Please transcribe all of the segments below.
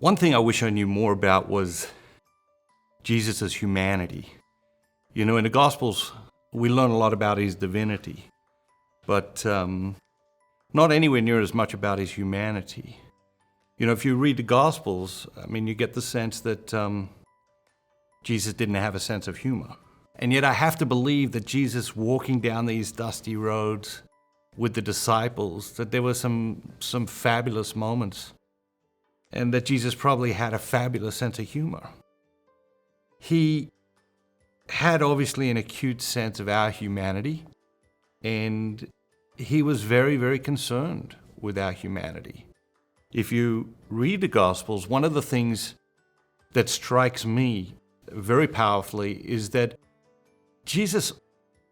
One thing I wish I knew more about was Jesus' humanity. You know, in the Gospels, we learn a lot about his divinity, but not anywhere near as much about his humanity. You know, if you read the Gospels, you get the sense that Jesus didn't have a sense of humor. And yet I have to believe that Jesus walking down these dusty roads with the disciples, that there were some fabulous moments, and that Jesus probably had a fabulous sense of humor. He had obviously an acute sense of our humanity, and he was very, very concerned with our humanity. If you read the Gospels, one of the things that strikes me very powerfully is that Jesus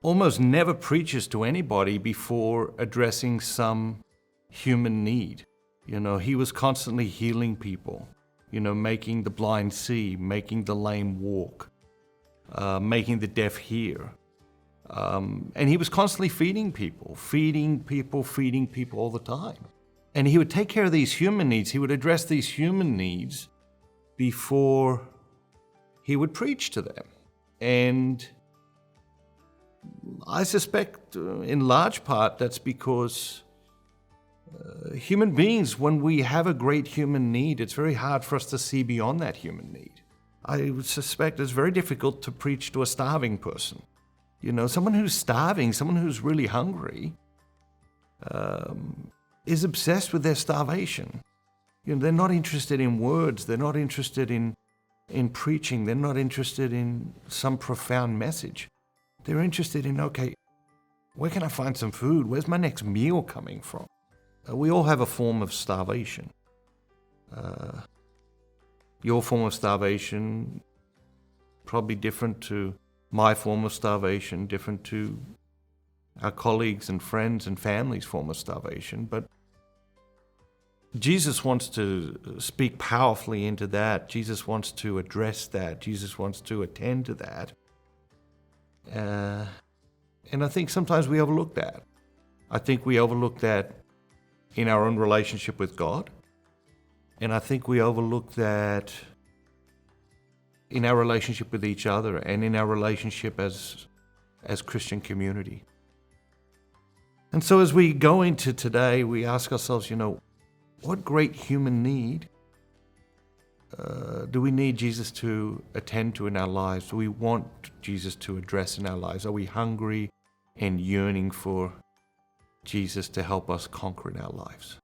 almost never preaches to anybody before addressing some human need. You know, he was constantly healing people, making the blind see, making the lame walk, making the deaf hear. And he was constantly feeding people all the time. And he would take care of these human needs. He would address these human needs before he would preach to them. And I suspect in large part that's because human beings, when we have a great human need, it's very hard for us to see beyond that human need. I would suspect it's very difficult to preach to a starving person. Someone who's starving, someone who's really hungry, is obsessed with their starvation. They're not interested in words. They're not interested in preaching. They're not interested in some profound message. They're interested in, okay, where can I find some food? Where's my next meal coming from? We all have a form of starvation. Your form of starvation, probably different to my form of starvation, different to our colleagues and friends and family's form of starvation. But Jesus wants to speak powerfully into that. Jesus wants to address that. Jesus wants to attend to that. And I think sometimes we overlook that. I think we overlook that in our own relationship with God. And I think we overlook that in our relationship with each other and in our relationship as Christian community. And so as we go into today, we ask ourselves, what great human need do we need Jesus to attend to in our lives? Do we want Jesus to address in our lives? Are we hungry and yearning for Jesus to help us conquer in our lives?